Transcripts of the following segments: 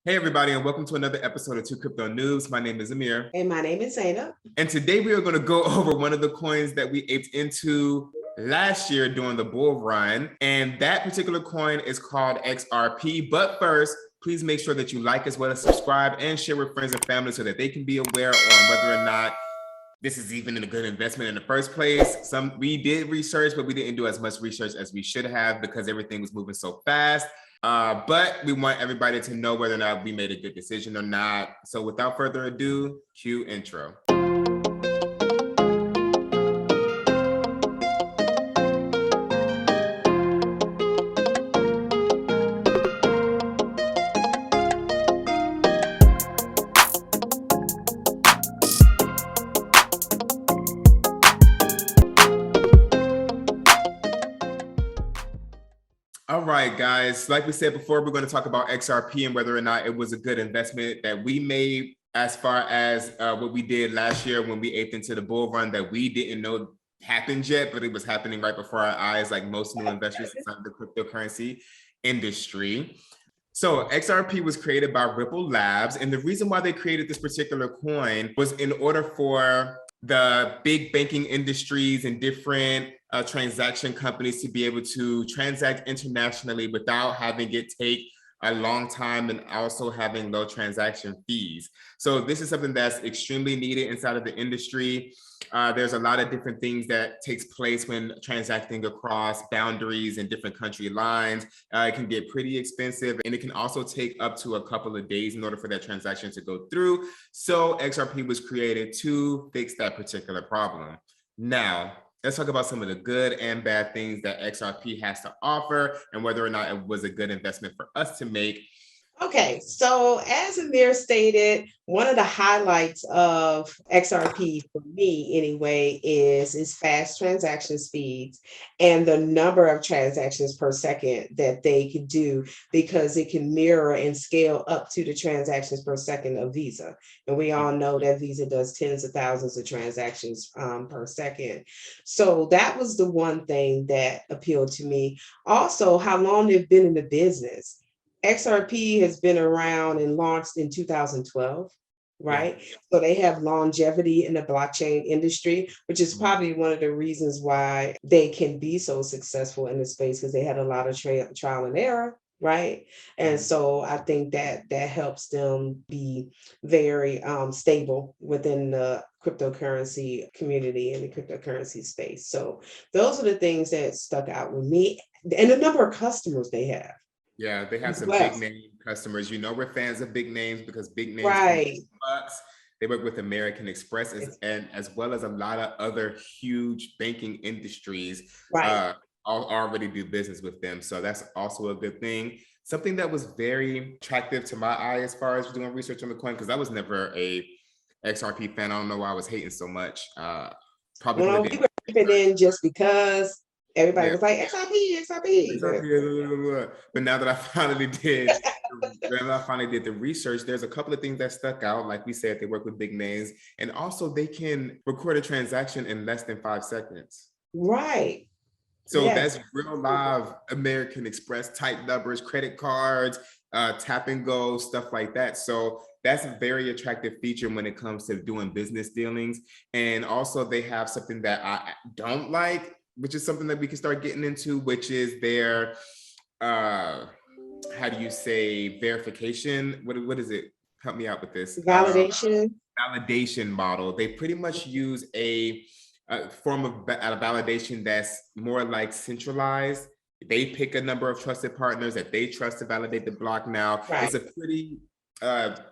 Hey everybody, and welcome to another episode of Two Crypto Noobs. My name is Amir. And my name is Zaina. And today we are going to go over one of the coins that we aped into last year during the bull run. And that particular coin is called XRP. But first, please make sure that you like as well as subscribe and share with friends and family so that they can be aware on whether or not this is even a good investment in the first place. We did research, but we didn't do as much research as we should have because everything was moving so fast. But we want everybody to know whether or not we made a good decision or not. So without further ado, cue intro. All right, guys, like we said before, we're going to talk about XRP and whether or not it was a good investment that we made as far as what we did last year when we aped into the bull run that we didn't know happened yet, but it was happening right before our eyes, like most new investors inside the cryptocurrency industry. So XRP was created by Ripple Labs, and the reason why they created this particular coin was in order for the big banking industries and different transaction companies to be able to transact internationally without having it take a long time and also having low transaction fees. So this is something that's extremely needed inside of the industry. There's a lot of different things that takes place when transacting across boundaries and different country lines. It can get pretty expensive, and it can also take up to a couple of days in order for that transaction to go through. So XRP was created to fix that particular problem. Now, let's talk about some of the good and bad things that XRP has to offer and whether or not it was a good investment for us to make. Okay, so as Amir stated, one of the highlights of XRP for me anyway is fast transaction speeds and the number of transactions per second that they can do, because it can mirror and scale up to the transactions per second of Visa. And we all know that Visa does tens of thousands of transactions per second. So that was the one thing that appealed to me. Also, how long they've been in the business. XRP has been around and launched in 2012, right? Yeah. So they have longevity in the blockchain industry, which is probably one of the reasons why they can be so successful in the space, because they had a lot of trial and error, right? And so I think that helps them be very stable within the cryptocurrency community and the cryptocurrency space. So those are the things that stuck out with me, and the number of customers they have. Yeah, they have some big name customers. You know, we're fans of big names because big names, right? Bucks. They work with American Express and as well as a lot of other huge banking industries. Right. Already do business with them. So that's also a good thing. Something that was very attractive to my eye as far as doing research on the coin, because I was never a XRP fan. I don't know why I was hating so much. Probably we were keeping in just because everybody was like, XRP. But now that I finally did, the research, there's a couple of things that stuck out. Like we said, they work with big names, and also they can record a transaction in less than 5 seconds. Right. So that's real live American Express type numbers, credit cards, tap and go, stuff like that. So that's a very attractive feature when it comes to doing business dealings. And also they have something that I don't like, which is something that we can start getting into, which is their, how do you say, verification? What is it? Help me out with this. Validation. Validation model. They pretty much use a form of validation that's more like centralized. They pick a number of trusted partners that they trust to validate the block. Now, it's a pretty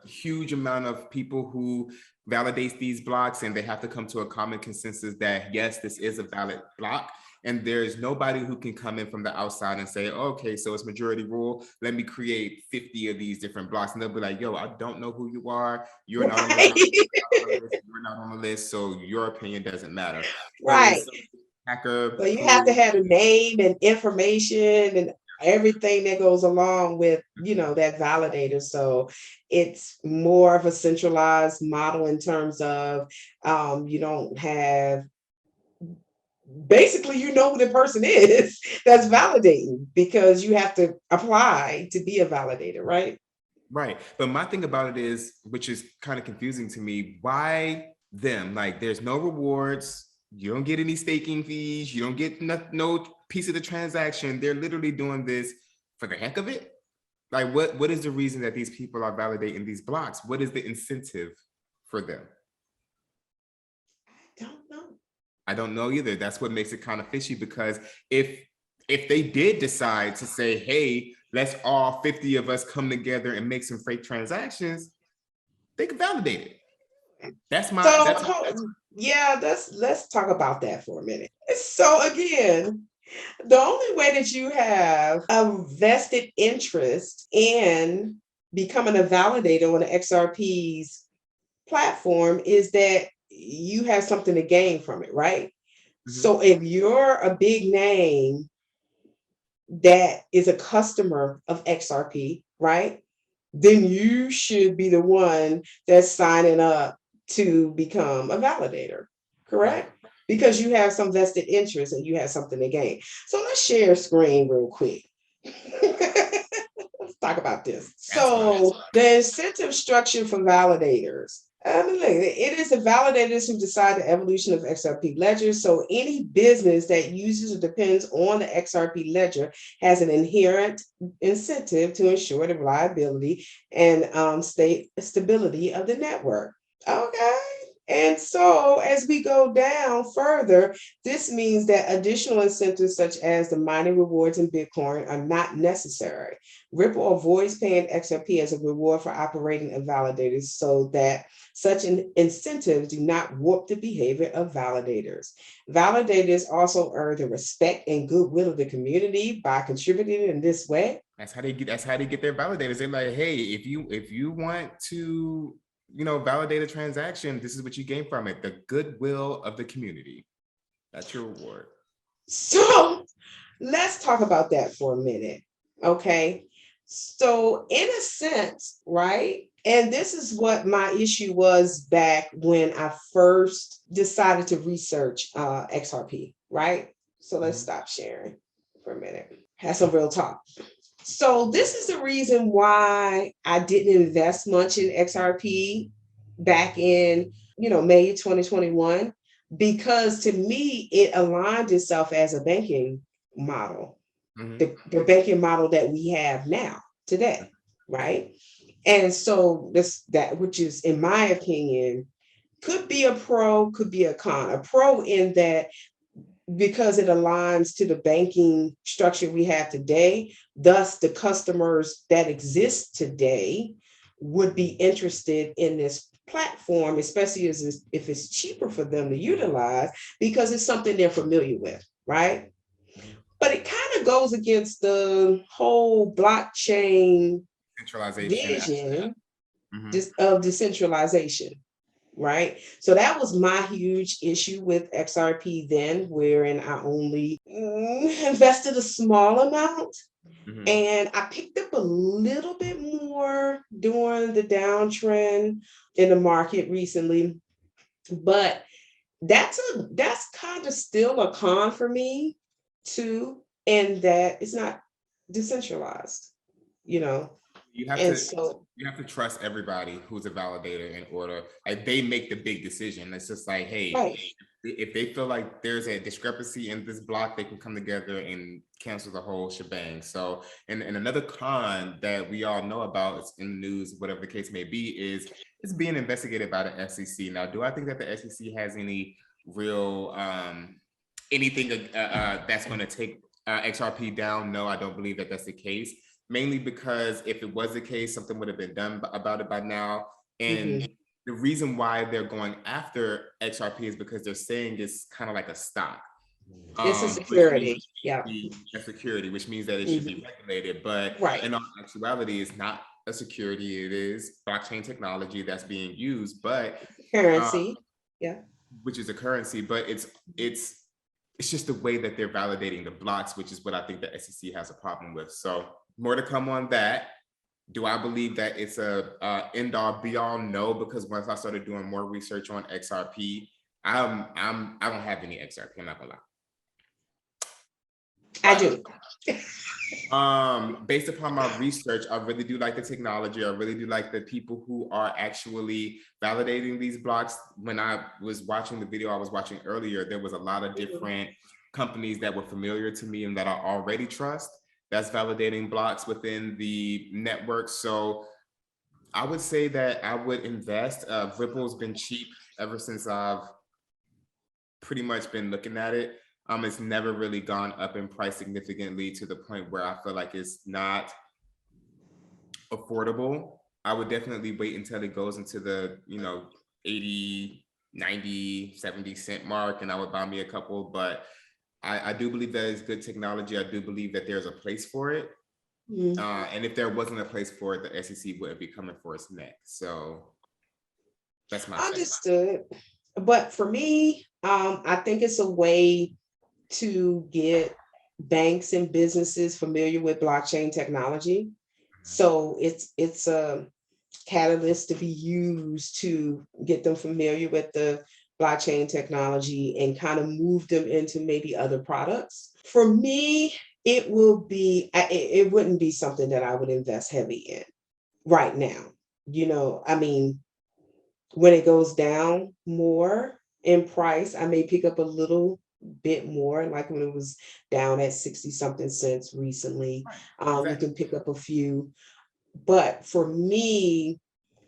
huge amount of people who validates these blocks, and they have to come to a common consensus that yes, this is a valid block. And there's nobody who can come in from the outside and say, okay, so it's majority rule. Let me create 50 of these different blocks. And they'll be like, yo, I don't know who you are. You're not on the list. You're not on the list. So your opinion doesn't matter. Right. Hacker. So you have to have a name and information and everything that goes along with, that validator. So it's more of a centralized model in terms of you don't have, basically, who the person is that's validating, because you have to apply to be a validator, right? Right. But my thing about it is, which is kind of confusing to me, why them? Like, there's no rewards. You don't get any staking fees. You don't get no piece of the transaction. They're literally doing this for the heck of it. Like, what is the reason that these people are validating these blocks? What is the incentive for them? Don't know. I don't know either. That's what makes it kind of fishy, because if they did decide to say, hey, let's all 50 of us come together and make some fake transactions, they could validate it. That's my yeah, let's talk about that for a minute. So again, the only way that you have a vested interest in becoming a validator on the XRP's platform is that you have something to gain from it, right? So if you're a big name that is a customer of XRP, right? Then you should be the one that's signing up to become a validator, correct? Right. Because you have some vested interest and you have something to gain. So let's share screen real quick. Let's talk about this. So the incentive structure for validators. It is the validators who decide the evolution of XRP ledgers. So any business that uses or depends on the XRP ledger has an inherent incentive to ensure the reliability and stability of the network. Okay. And so as we go down further, this means that additional incentives such as the mining rewards in Bitcoin are not necessary. Ripple avoids paying XRP as a reward for operating a validator so that such incentives do not warp the behavior of validators. Validators also earn the respect and goodwill of the community by contributing in this way. That's how they get their validators. They're like, hey, if you want to validate a transaction, this is what you gain from it: the goodwill of the community. That's your reward. So let's talk about that for a minute. Okay. So in a sense, right? And this is what my issue was back when I first decided to research XRP, right? So let's stop sharing for a minute. Have some real talk. So this is the reason why I didn't invest much in XRP back in, May 2021, because to me, it aligned itself as a banking model, the banking model that we have now today, right? And so that which is, in my opinion, could be a pro, could be a con. A pro in that because it aligns to the banking structure we have today, thus the customers that exist today would be interested in this platform, especially if it's cheaper for them to utilize because it's something they're familiar with, right? But it kind of goes against the whole blockchain vision of decentralization. Right. So that was my huge issue with XRP then, wherein I only invested a small amount. And I picked up a little bit more during the downtrend in the market recently. But that's kind of still a con for me too, in that it's not decentralized, You have to trust everybody who's a validator in order, like, they make the big decision. It's just like, hey, right. If they feel like there's a discrepancy in this block, they can come together and cancel the whole shebang. So, and another con that we all know about, it's in the news, whatever the case may be, is it's being investigated by the SEC. Now, do I think that the SEC has any real anything that's going to take XRP down? No, I don't believe that that's the case. Mainly because if it was the case, something would have been done about it by now. And the reason why they're going after XRP is because they're saying it's kind of like a stock. It's a security. A security, which means that it should be regulated. But in all actuality, it's not a security. It is blockchain technology that's being used, but currency. Which is a currency, but it's just the way that they're validating the blocks, which is what I think the SEC has a problem with. So more to come on that. Do I believe that it's a end all be all? No, because once I started doing more research on XRP, I don't have any XRP. I'm not gonna lie. I do. Based upon my research, I really do like the technology. I really do like the people who are actually validating these blocks. When I was watching the video I was watching earlier, there was a lot of different companies that were familiar to me and that I already trust that's validating blocks within the network. So I would say that I would invest. Ripple's been cheap ever since I've pretty much been looking at it. It's never really gone up in price significantly to the point where I feel like it's not affordable. I would definitely wait until it goes into the, 80, 90, 70 cent mark, and I would buy me a couple. But I do believe that it's good technology. I do believe that there's a place for it. And if there wasn't a place for it, the SEC wouldn't be coming for its neck. So that's my understood. But for me, I think it's a way to get banks and businesses familiar with blockchain technology. So it's a catalyst to be used to get them familiar with the blockchain technology and kind of move them into maybe other products. For me, it wouldn't be something that I would invest heavy in right now. I mean, when it goes down more in price, I may pick up a little bit more, like when it was down at 60 something cents recently. Exactly. You can pick up a few. But for me,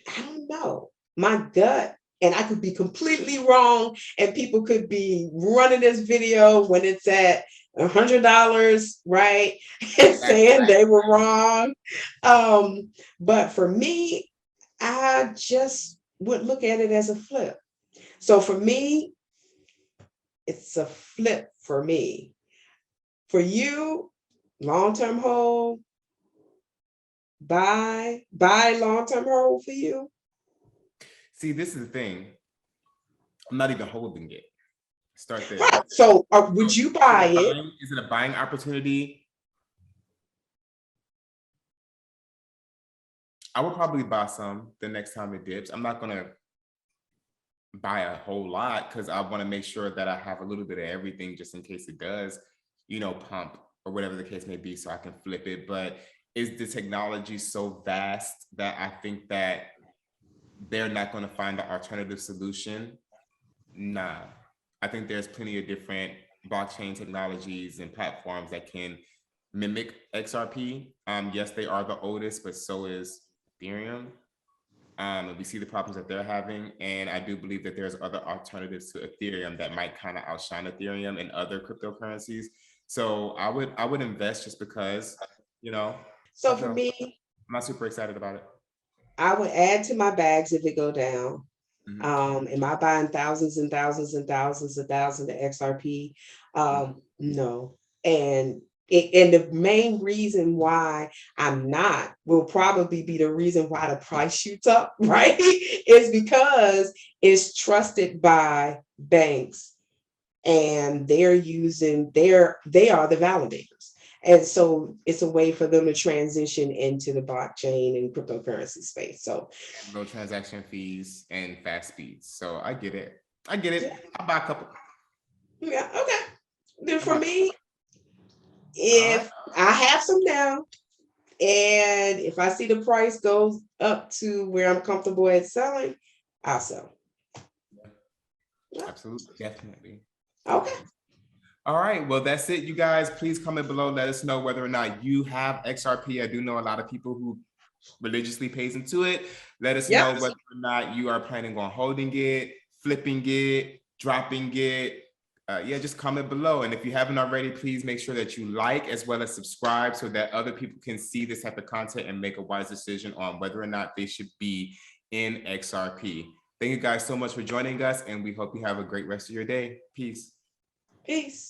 I don't know. My gut, and I could be completely wrong, and people could be running this video when it's at $100, right? And saying they were wrong. But for me, I just would look at it as a flip. So for me, it's a flip for me. For you, long-term hold, buy long-term hold for you. See, this is the thing. I'm not even holding it. Start there. Right. So would you buy it? Is it a buying opportunity? I would probably buy some the next time it dips. I'm not gonna buy a whole lot because I want to make sure that I have a little bit of everything just in case it does, pump or whatever the case may be, so I can flip it. But is the technology so vast that I think that they're not going to find an alternative solution? Nah. I think there's plenty of different blockchain technologies and platforms that can mimic XRP. Yes, they are the oldest, but so is Ethereum. And we see the problems that they're having. And I do believe that there's other alternatives to Ethereum that might kind of outshine Ethereum and other cryptocurrencies. So I would invest just because, So for me, I'm not super excited about it. I would add to my bags if it go down. Am I buying thousands and thousands and thousands and thousands of XRP? No. And the main reason why I'm not will probably be the reason why the price shoots up, right? Is because it's trusted by banks and they are the validators. And so it's a way for them to transition into the blockchain and cryptocurrency space. So low transaction fees and fast speeds. So I get it. I'll buy a couple. Yeah, okay. Then for me, if I have some now, and if I see the price goes up to where I'm comfortable at selling, I'll sell. Absolutely, definitely. Okay. All right, well, that's it, you guys. Please comment below. Let us know whether or not you have XRP. I do know a lot of people who religiously pays into it. Let us know whether or not you are planning on holding it, flipping it, dropping it. Just comment below. And if you haven't already, please make sure that you like as well as subscribe so that other people can see this type of content and make a wise decision on whether or not they should be in XRP. Thank you guys so much for joining us, and we hope you have a great rest of your day. Peace. Peace.